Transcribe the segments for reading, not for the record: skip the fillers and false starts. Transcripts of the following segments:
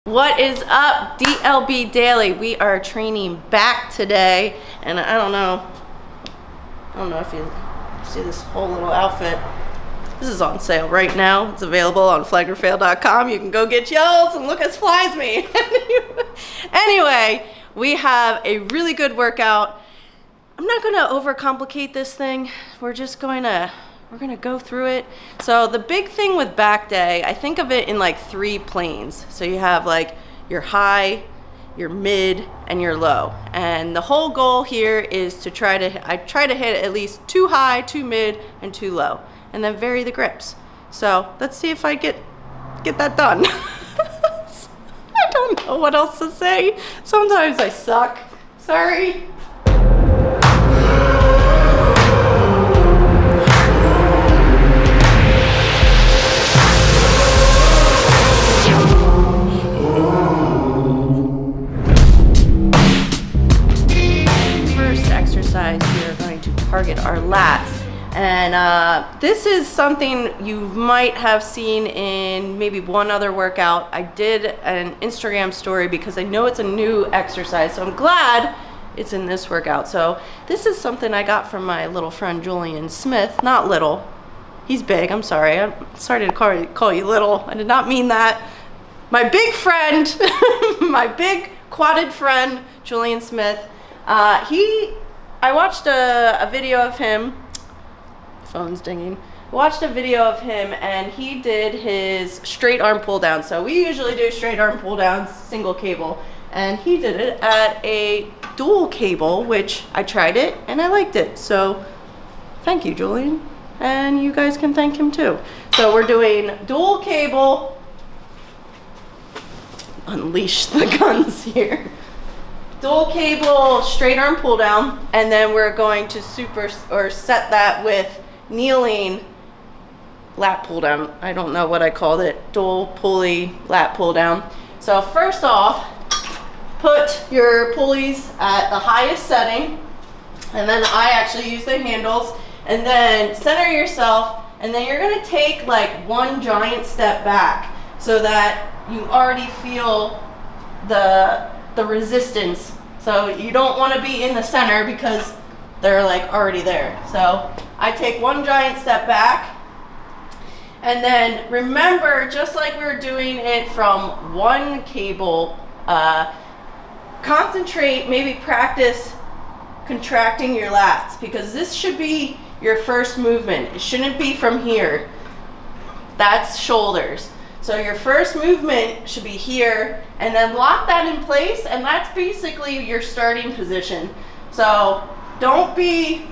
What is up, DLB Daily? We are training back today, and I don't know if you see this whole little outfit. This is on sale right now. It's available on flagrantfail.com. You can go get yours and look as fly as me. Anyway, we have a really good workout. I'm not gonna overcomplicate this thing. We're gonna go through it. So the big thing with back day, I think of it in like 3 planes. So you have like your high, your mid, and your low. And the whole goal here is to try to hit at least 2 high, 2 mid, and 2 low, and then vary the grips. So let's see if I get that done. I don't know what else to say. Sometimes I suck. Sorry. We are going to target our lats, and this is something you might have seen in maybe one other workout. I did an Instagram story because I know it's a new exercise, so I'm glad it's in this workout. So this is something I got from my little friend Julian Smith. Not little, he's big. I'm sorry, I'm sorry to call you little. I did not mean that. My big friend, my big quadded friend, Julian Smith. I watched a video of him, phone's dinging, watched a video of him, and he did his straight arm pull down. So we usually do straight arm pull downs, single cable, and he did it at a dual cable, which I tried it and I liked it. So thank you, Julian, and you guys can thank him too. So we're doing dual cable, unleash the guns here. Dual cable, straight arm pull down, and then we're going to set that with kneeling lat pull down. I don't know what I called it. Dual pulley lat pull down. So first off, put your pulleys at the highest setting, and then I actually use the handles, and then center yourself, and then you're gonna take like 1 giant step back so that you already feel the resistance. So you don't want to be in the center because they're like already there. So I take 1 giant step back, and then remember, just like we were doing it from 1 cable, concentrate, maybe practice contracting your lats, because this should be your first movement. It shouldn't be from here. That's shoulders. So your first movement should be here, and then lock that in place, and that's basically your starting position. So don't be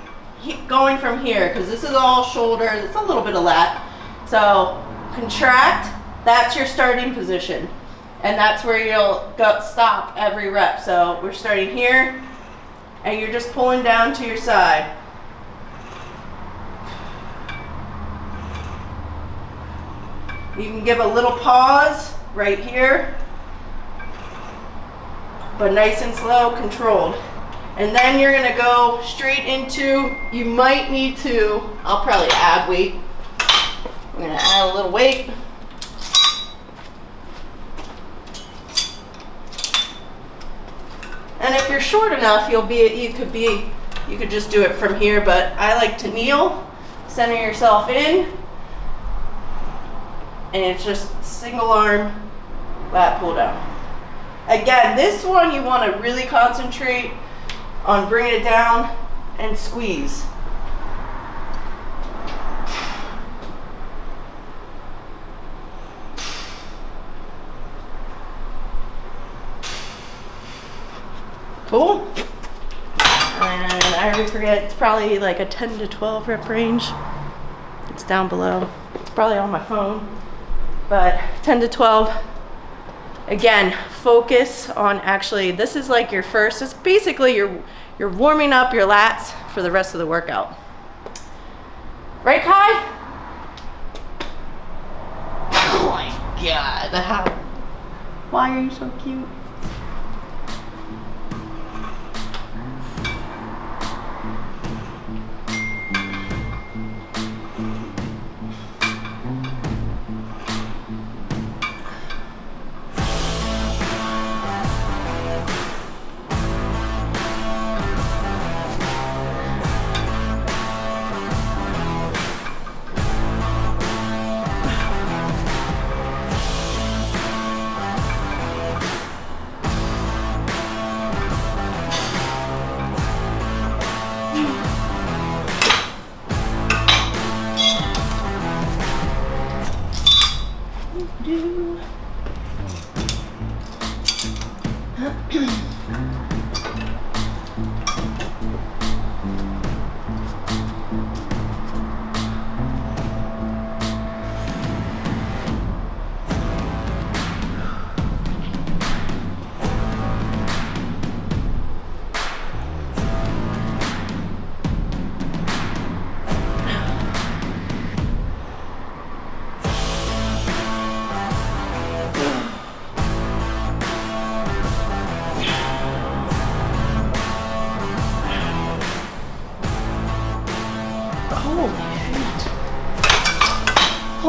going from here, because this is all shoulder, it's a little bit of lat. So contract, that's your starting position, and that's where you'll stop every rep. So we're starting here, and you're just pulling down to your side. You can give a little pause right here, but nice and slow, controlled. And then you're gonna go straight into, you might need to, I'll probably add weight. I'm gonna add a little weight. And if you're short enough, you could just do it from here, but I like to kneel, center yourself in, and it's just single arm lat pull down. Again, this one you want to really concentrate on bringing it down and squeeze. Cool. And I already forget, it's probably like a 10 to 12 rep range. It's down below. It's probably on my phone. But 10 to 12, again, focus on actually, this is like your first, it's basically you're warming up your lats for the rest of the workout. Right, Kai? Oh my God, why are you so cute?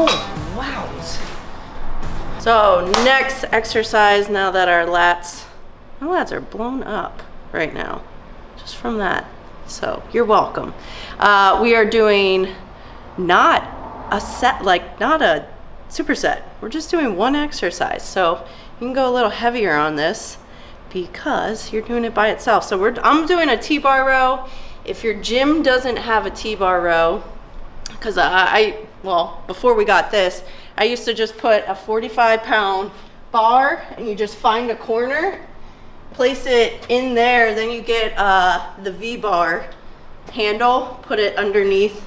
Oh, wow. So next exercise, now that our lats are blown up right now, just from that. So you're welcome. We are doing not a set, like not a superset. We're just doing one exercise. So you can go a little heavier on this because you're doing it by itself. So I'm doing a T-bar row. If your gym doesn't have a T-bar row, because well, before we got this, I used to just put a 45-pound bar and you just find a corner, place it in there, then you get the V-bar handle, put it underneath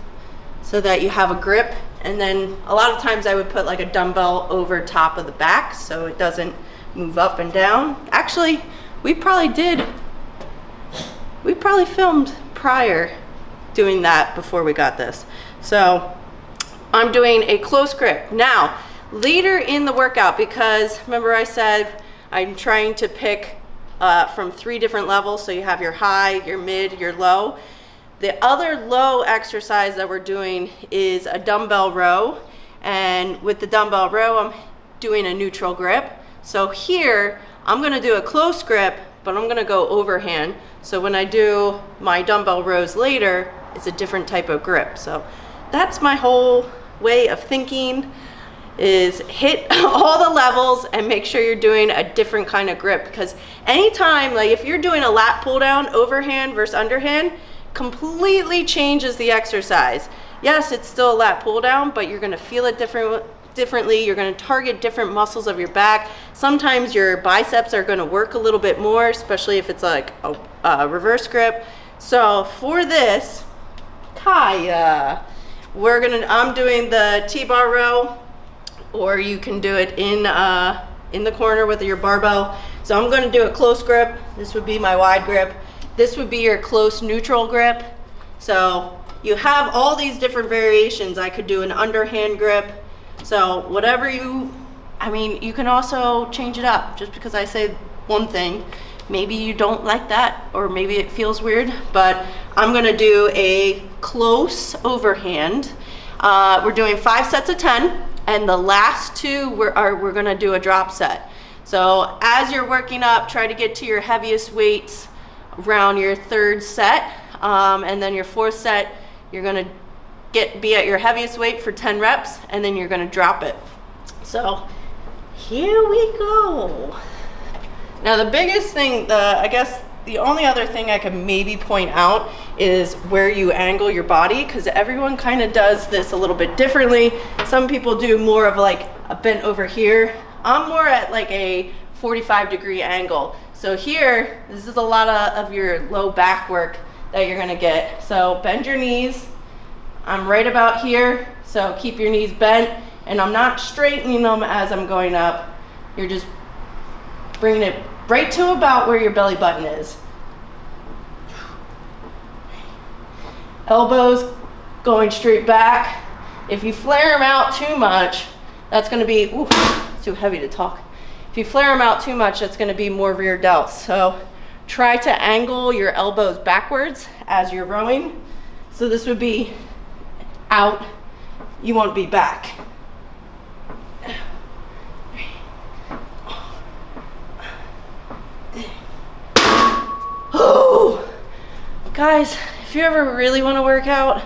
so that you have a grip, and then a lot of times I would put like a dumbbell over top of the back so it doesn't move up and down. Actually, we probably filmed prior doing that before we got this. So I'm doing a close grip. Now, later in the workout, because remember I said I'm trying to pick from 3 different levels, so you have your high, your mid, your low. The other low exercise that we're doing is a dumbbell row, and with the dumbbell row, I'm doing a neutral grip. So here, I'm gonna do a close grip, but I'm gonna go overhand. So when I do my dumbbell rows later, it's a different type of grip. So that's my whole way of thinking, is hit all the levels and make sure you're doing a different kind of grip, because anytime, like if you're doing a lat pull down overhand versus underhand, completely changes the exercise. Yes, it's still a lat pull down, but you're gonna feel it differently. You're gonna target different muscles of your back. Sometimes your biceps are gonna work a little bit more, especially if it's like a reverse grip. So for this, Kaya, I'm doing the T-bar row, or you can do it in the corner with your barbell. So I'm gonna do a close grip. This would be my wide grip. This would be your close neutral grip. So you have all these different variations. I could do an underhand grip. So whatever you can also change it up. Just because I say one thing, maybe you don't like that, or maybe it feels weird, but I'm gonna do a close overhand. We're doing 5 sets of 10, and the last 2 we're gonna do a drop set. So as you're working up, try to get to your heaviest weights around your 3rd set, and then your 4th set, you're gonna be at your heaviest weight for 10 reps, and then you're gonna drop it. So here we go. Now the biggest thing, I guess the only other thing I could maybe point out is where you angle your body, because everyone kind of does this a little bit differently. Some people do more of like a bent over here. I'm more at like a 45-degree angle. So here, this is a lot of your low back work that you're gonna get. So bend your knees. I'm right about here, so keep your knees bent, and I'm not straightening them as I'm going up. You're just bringing it right to about where your belly button is. Elbows going straight back. If you flare them out too much, that's gonna be, ooh, it's too heavy to talk. If you flare them out too much, that's gonna be more rear delts. So try to angle your elbows backwards as you're rowing. So this would be out, you won't be back. Oh, guys, if you ever really want to work out,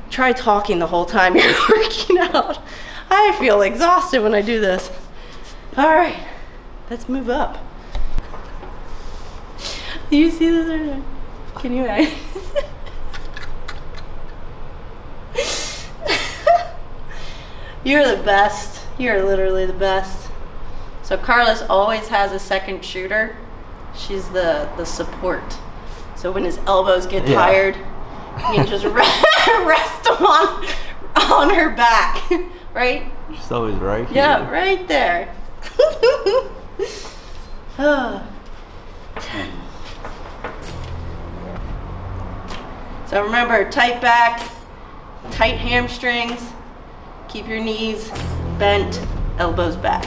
try talking the whole time you're working out. I feel exhausted when I do this. All right, let's move up. Do you see this right now? Can you imagine? You're the best. You're literally the best. So Carlos always has a second shooter She's the support. So when his elbows get tired, you can just rest them on her back, right? She's always right here. Yeah, right there. 10. So remember, tight back, tight hamstrings, keep your knees bent, elbows back.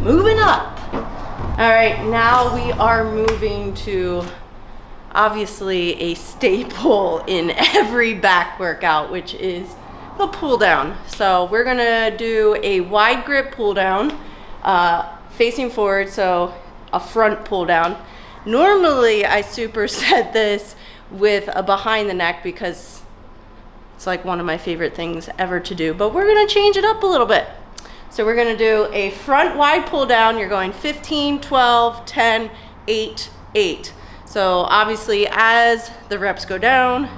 Moving up. All right, now we are moving to obviously a staple in every back workout, which is the pull down. So we're gonna do a wide grip pull down, facing forward, so a front pull down. Normally I superset this with a behind the neck because it's like one of my favorite things ever to do, but we're gonna change it up a little bit. So we're gonna do a front wide pull down. You're going 15, 12, 10, 8, 8. So obviously as the reps go down,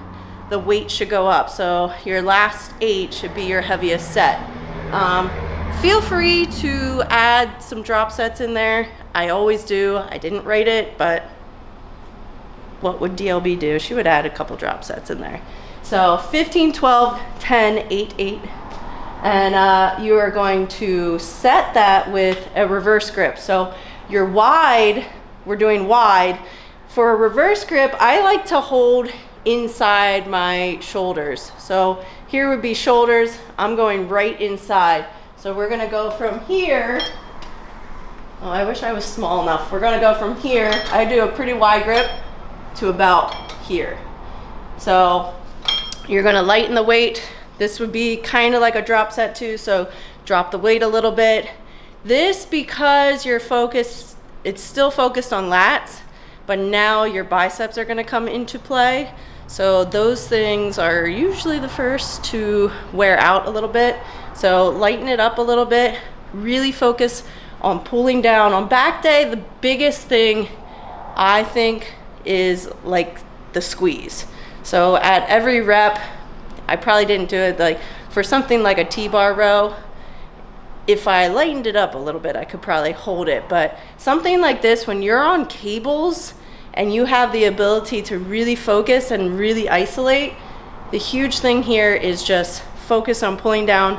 the weight should go up. So your last 8 should be your heaviest set. Feel free to add some drop sets in there. I always do. I didn't write it, but what would DLB do? She would add a couple drop sets in there. So 15, 12, 10, 8, 8. And you are going to set that with a reverse grip. So you're wide, we're doing wide. For a reverse grip, I like to hold inside my shoulders. So here would be shoulders, I'm going right inside. So we're gonna go from here, oh, I wish I was small enough. We're gonna go from here, I do a pretty wide grip, to about here. So you're gonna lighten the weight. This would be kind of like a drop set too, so drop the weight a little bit. This, because you're focused, it's still focused on lats, but now your biceps are gonna come into play. So those things are usually the first to wear out a little bit. So lighten it up a little bit, really focus on pulling down. On back day, the biggest thing I think is like the squeeze. So at every rep, I probably didn't do it like for something like a T-bar row. If I lightened it up a little bit, I could probably hold it. But something like this, when you're on cables and you have the ability to really focus and really isolate, the huge thing here is just focus on pulling down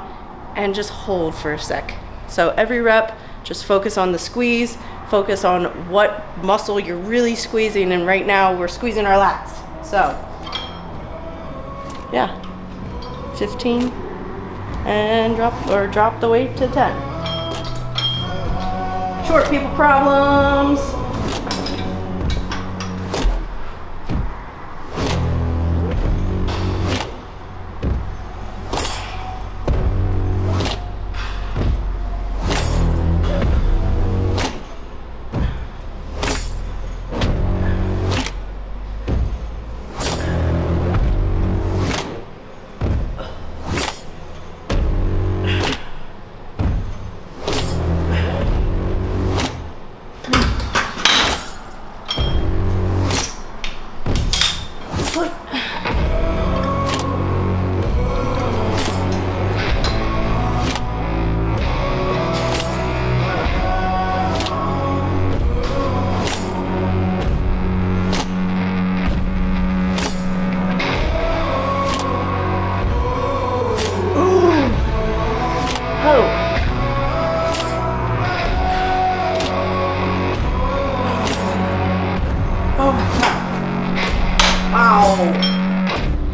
and just hold for a sec. So every rep, just focus on the squeeze, focus on what muscle you're really squeezing. And right now we're squeezing our lats. So yeah. 15 and drop the weight to 10. Short people problems.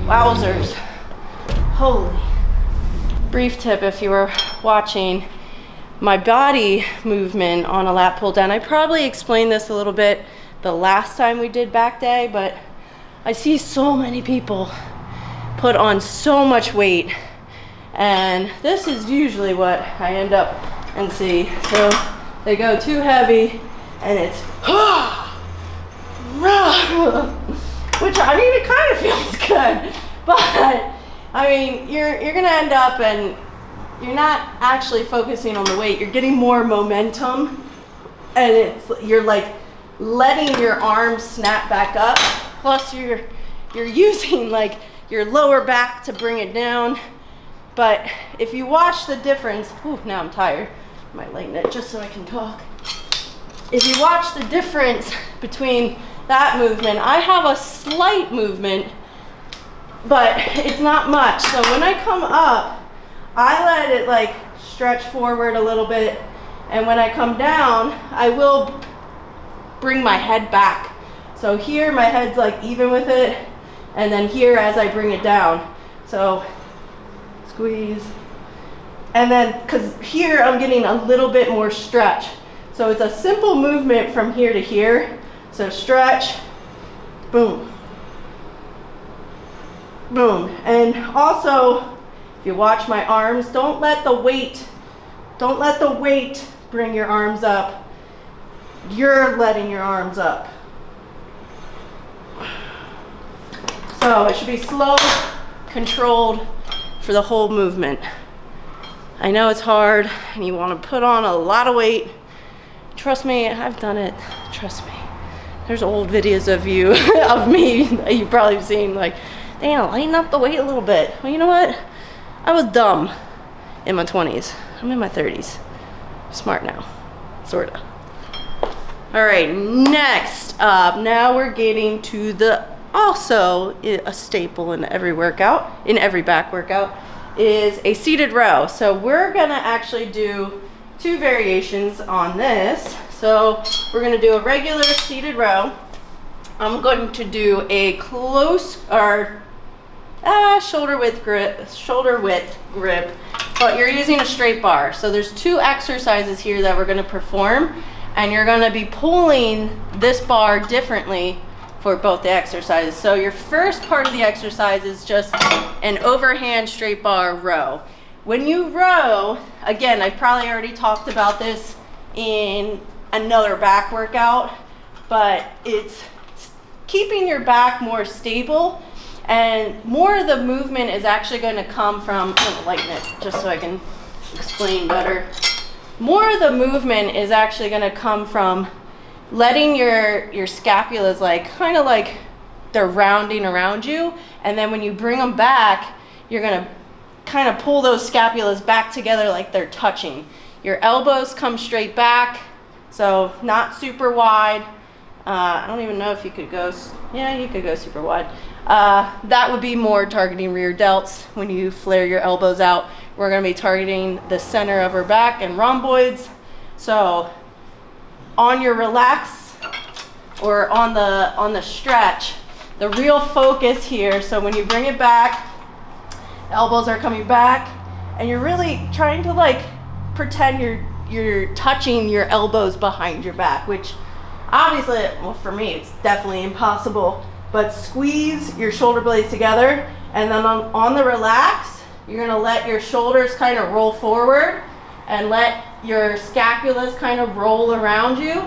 Wowzers. Holy. Brief tip if you were watching my body movement on a lat pull down. I probably explained this a little bit the last time we did back day, but I see so many people put on so much weight, and this is usually what I end up and see. So they go too heavy and it's which, I mean, it kind of feels good, But I mean, you're gonna end up and you're not actually focusing on the weight. You're getting more momentum, and you're like letting your arms snap back up. Plus you're using like your lower back to bring it down. But if you watch the difference, ooh, now I'm tired. I might lighten it just so I can talk. If you watch the difference between that movement, I have a slight movement, but it's not much. So when I come up, I let it like stretch forward a little bit. And when I come down, I will bring my head back. So here my head's like even with it. And then here as I bring it down. So squeeze. And then, cause here I'm getting a little bit more stretch. So it's a simple movement from here to here. So stretch, boom, boom. And also, if you watch my arms, don't let the weight bring your arms up. You're letting your arms up. So it should be slow, controlled for the whole movement. I know it's hard and you want to put on a lot of weight. Trust me, I've done it. Trust me. There's old videos of you, of me that you've probably seen, like, Dana, lighten up the weight a little bit. Well, you know what? I was dumb in my 20s. I'm in my 30s. I'm smart now, sorta. All right, next up, now we're getting to the also a staple in every workout, in every back workout, is a seated row. So we're gonna actually do 2 variations on this. So we're gonna do a regular seated row. I'm going to do a close or shoulder width grip, but you're using a straight bar. So there's 2 exercises here that we're gonna perform, and you're gonna be pulling this bar differently for both the exercises. So your first part of the exercise is just an overhand straight bar row. When you row, again, I've probably already talked about this in another back workout, but it's keeping your back more stable, and more of the movement is actually going to come from, I'm gonna lighten it just so I can explain better. More of the movement is actually going to come from letting your scapulas like kind of like they're rounding around you, and then when you bring them back, you're going to kind of pull those scapulas back together like they're touching. Your elbows come straight back, so not super wide. I don't even know if you could go, yeah, you could go super wide. That would be more targeting rear delts. When you flare your elbows out, we're going to be targeting the center of our back and rhomboids. So on your relax or on the stretch, the real focus here, so when you bring it back, elbows are coming back, and you're really trying to like pretend you're touching your elbows behind your back, which obviously, well, for me it's definitely impossible. But squeeze your shoulder blades together, and then on the relax, you're gonna let your shoulders kind of roll forward and let your scapulas kind of roll around you.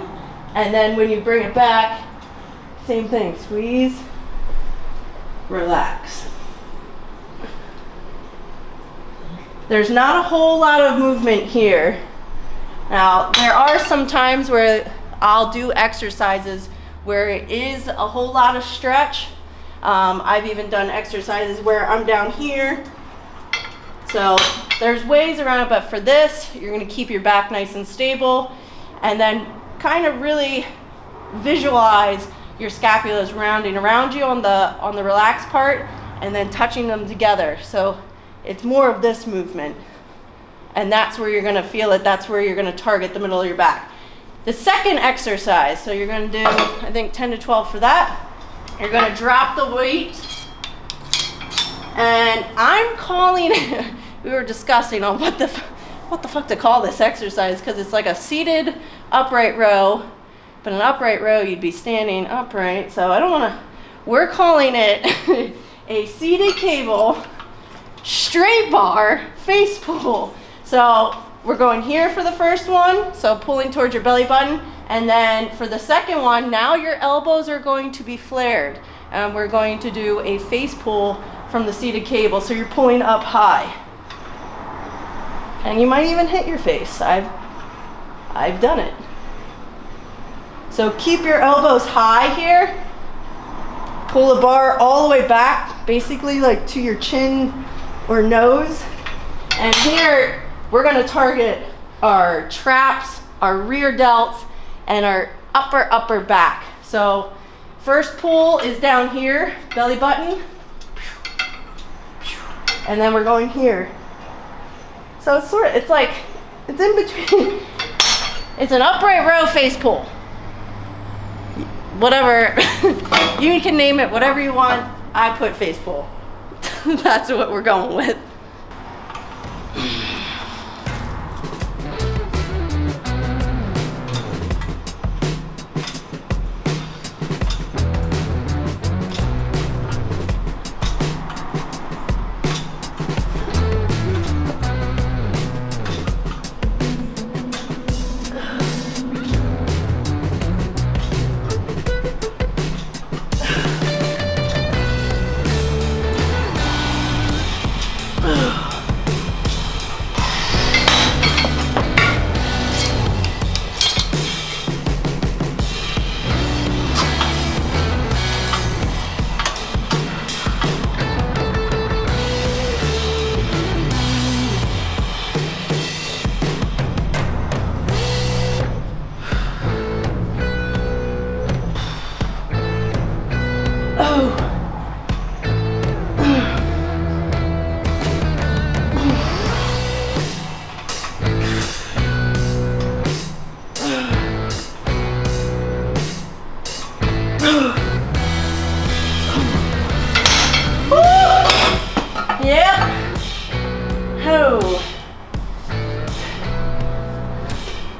And then when you bring it back, same thing, squeeze, relax. There's not a whole lot of movement here. Now, there are some times where I'll do exercises where it is a whole lot of stretch. I've even done exercises where I'm down here. So there's ways around it, but for this, you're gonna keep your back nice and stable, and then kind of really visualize your scapulas rounding around you on the relaxed part, and then touching them together. So it's more of this movement, and that's where you're gonna feel it. That's where you're gonna target the middle of your back. The second exercise, so you're gonna do, I think 10 to 12 for that. You're gonna drop the weight, and I'm calling it, we were discussing on what the fuck to call this exercise, because it's like a seated upright row, but an upright row you'd be standing upright, so I don't wanna, we're calling it a seated cable straight bar face pull. So we're going here for the first one, so pulling towards your belly button, and then for the second one, now your elbows are going to be flared, and we're going to do a face pull from the seated cable, so you're pulling up high. And you might even hit your face. I've done it. So keep your elbows high here. Pull the bar all the way back, basically like to your chin or nose. And here, we're gonna target our traps, our rear delts, and our upper back. So first pull is down here, belly button. And then we're going here. So it's it's in between. It's an upright row face pull. Whatever, you can name it whatever you want. I put face pull. That's what we're going with.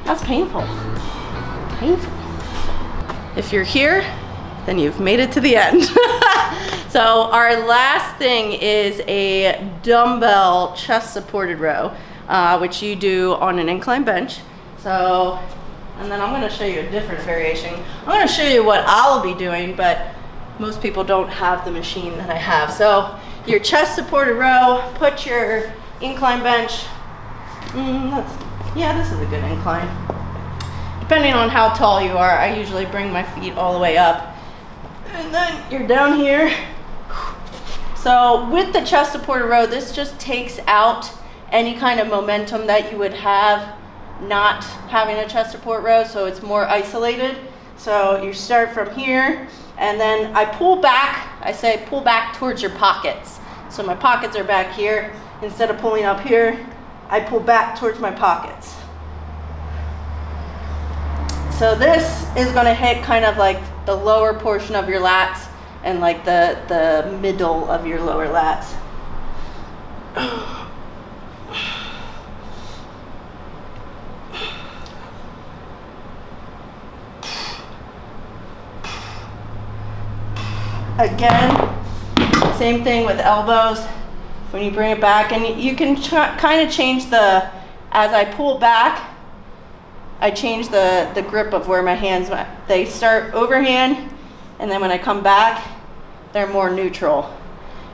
That's painful. Painful. If you're here, then you've made it to the end. So our last thing is a dumbbell chest supported row, which you do on an incline bench. So, and then I'm gonna show you a different variation. I'm gonna show you what I'll be doing, but most people don't have the machine that I have. So your chest supported row, put your incline bench, yeah, this is a good incline. Depending on how tall you are, I usually bring my feet all the way up. And then you're down here. So with the chest supported row, this just takes out any kind of momentum that you would have not having a chest support row, so it's more isolated. So you start from here, and then I pull back. I say pull back towards your pockets. So my pockets are back here. Instead of pulling up here, I pull back towards my pockets. So this is going to hit kind of like the lower portion of your lats and like the middle of your lower lats. Again, same thing with elbows. When you bring it back, and you can kind of change the, as I pull back, I change the grip of where my hands, they start overhand, and then when I come back, they're more neutral.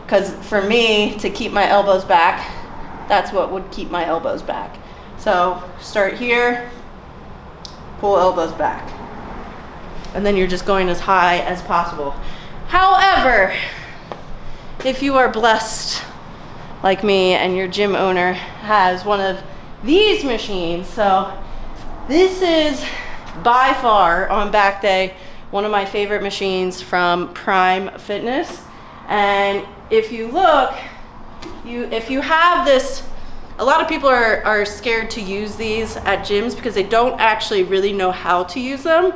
Because for me, to keep my elbows back, that's what would keep my elbows back. So start here, pull elbows back. And then you're just going as high as possible. However, if you are blessed like me and your gym owner has one of these machines, so this is by far on back day one of my favorite machines from Prime Fitness. And if you look, if you have this, a lot of people are scared to use these at gyms because they don't actually really know how to use them.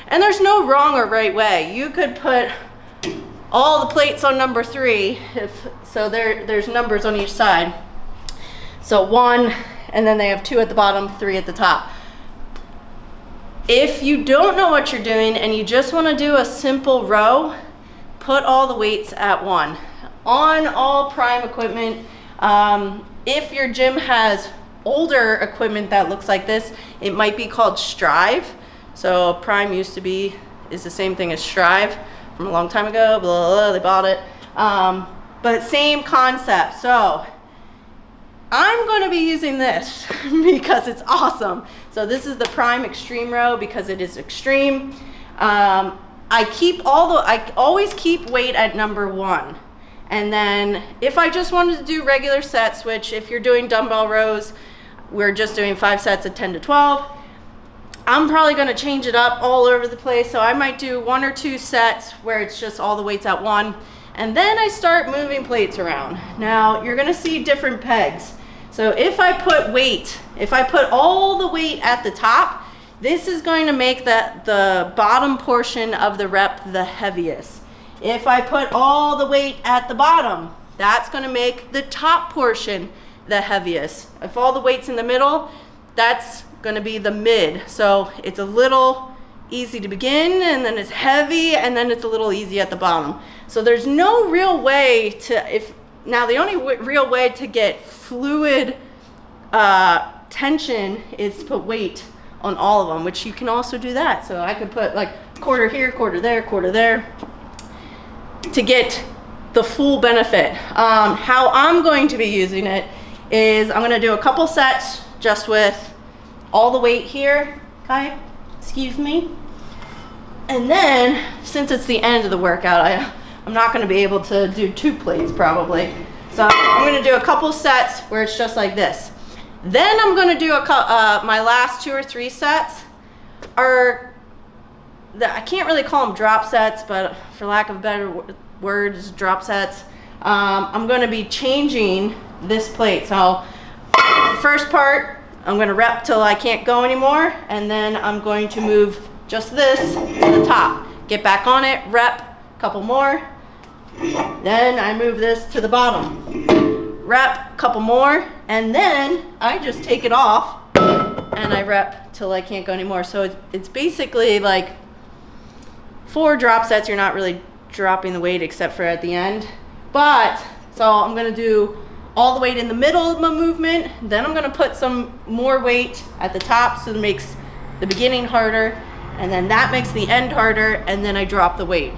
And there's no wrong or right way. You could put all the plates on number 3, so there's numbers on each side. So 1, and then they have 2 at the bottom, 3 at the top. If you don't know what you're doing and you just want to do a simple row, put all the weights at 1. On all Prime equipment, if your gym has older equipment that looks like this, it might be called Strive. So Prime is the same thing as Strive from a long time ago, blah, blah, blah, they bought it. but same concept. So I'm going to be using this because it's awesome. So this is the Prime Extreme Row because it is extreme. I always keep weight at number 1. And then if I just wanted to do regular sets, which if you're doing dumbbell rows, we're just doing 5 sets of 10 to 12. I'm probably going to change it up all over the place. So I might do 1 or 2 sets where it's just all the weights at 1. And then I start moving plates around. Now you're going to see different pegs. So if I put all the weight at the top, this is going to make the bottom portion of the rep the heaviest. If I put all the weight at the bottom, that's going to make the top portion the heaviest. If all the weight's in the middle, that's going to be the mid. So it's a little easy to begin, and then it's heavy, and then it's a little easy at the bottom. So there's no real way to, now the only real way to get fluid tension is to put weight on all of them, which you can also do that. So I could put like quarter here, quarter there, to get the full benefit. How I'm going to be using it is I'm going to do a couple sets just with all the weight here, okay, excuse me. And then since it's the end of the workout, I'm not going to be able to do 2 plates probably. So I'm going to do a couple sets where it's just like this. Then I'm going to do my last 2 or 3 sets are, I can't really call them drop sets, but for lack of better words, drop sets. I'm going to be changing this plate. So first part, I'm going to rep till I can't go anymore, and then I'm going to move just this to the top. Get back on it, rep, a couple more. Then I move this to the bottom. Rep, couple more, and then I just take it off and I rep till I can't go anymore. So it's basically like 4 drop sets. You're not really dropping the weight except for at the end. But, so I'm gonna do all the weight in the middle of my movement, then I'm gonna put some more weight at the top so it makes the beginning harder, and then that makes the end harder, and then I drop the weight.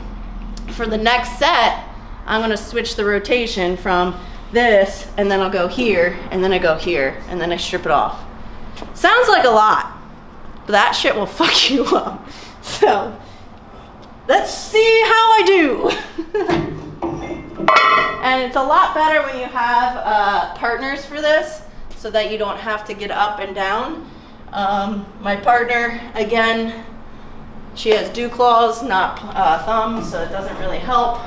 For the next set, I'm gonna switch the rotation from this, and then I'll go here, and then I go here, and then I strip it off. Sounds like a lot, but that shit will fuck you up. So, let's see how I do. And it's a lot better when you have partners for this, so that you don't have to get up and down. My partner, again, she has dew claws, not thumbs, so it doesn't really help.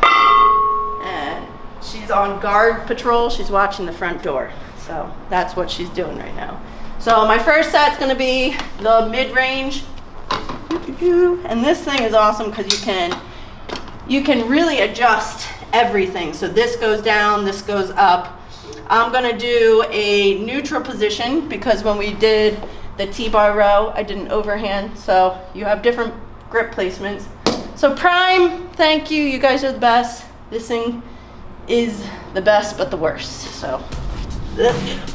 And she's on guard patrol. She's watching the front door. So that's what she's doing right now. So my first set's gonna be the mid-range. And this thing is awesome because you can really adjust everything. So this goes down, this goes up. I'm gonna do a neutral position because when we did the T-bar row, I did an overhand. So you have different grip placements. So Prime, thank you. You guys are the best. This thing is the best, but the worst. So let's get it.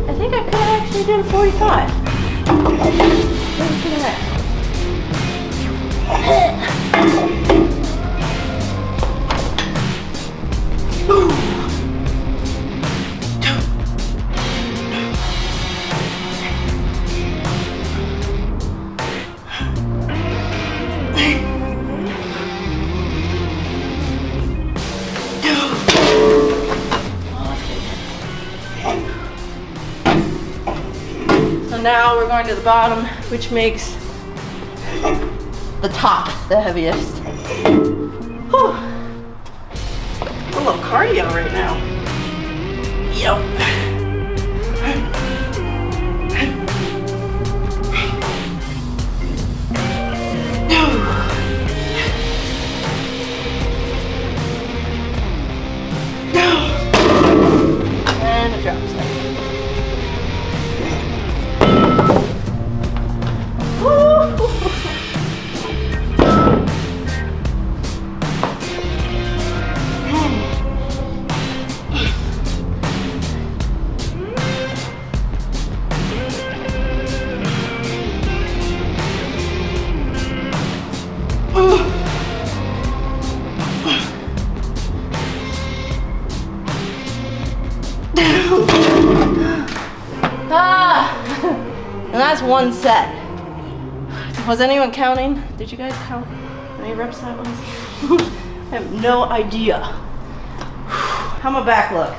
I think I could have actually done 45. Look at that. So now we're going to the bottom, which makes the top the heaviest. Whew. A little cardio right now. Yep. And a drop set. that's one set. Was anyone counting? Did you guys count how many reps that was? I have no idea. How my back look?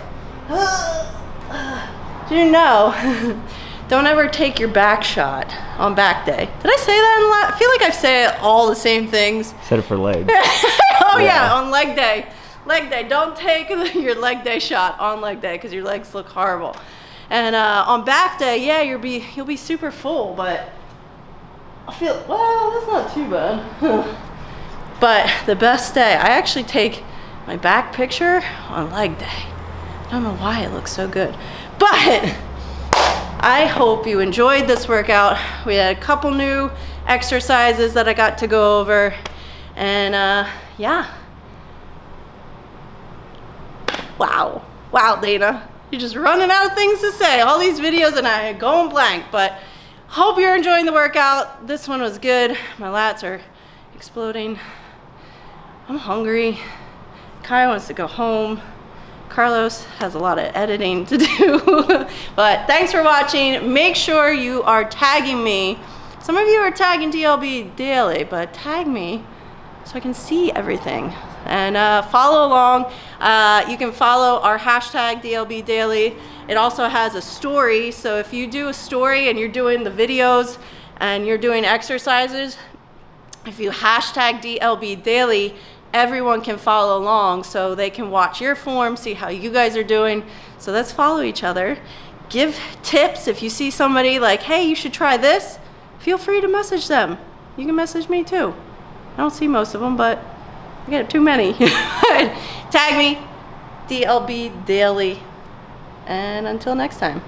Do you know? Don't ever take your back shot on back day. Did I say that? I feel like I say all the same things. Said it for legs. Oh yeah, on leg day. Leg day. Don't take your leg day shot on leg day because your legs look horrible. And on back day, yeah, you'll be super full, but I feel, well, that's not too bad. But the best day, I actually take my back picture on leg day. I don't know why it looks so good, but I hope you enjoyed this workout. We had a couple new exercises that I got to go over, and yeah. Wow, Dana, you're just running out of things to say. All these videos and I going blank, but hope you're enjoying the workout. This one was good. My lats are exploding. I'm hungry. Kai wants to go home. Carlos has a lot of editing to do. But thanks for watching. Make sure you are tagging me. Some of you are tagging DLB Daily, but tag me so I can see everything. And follow along. You can follow our hashtag DLB Daily. It also has a story, so if you do a story and you're doing the videos and you're doing exercises, if you hashtag DLB Daily, everyone can follow along so they can watch your form, see how you guys are doing. So let's follow each other. Give tips. If you see somebody like, hey, you should try this, feel free to message them. You can message me too. I don't see most of them, but I get too many. Tag me, DLB Daily. And until next time.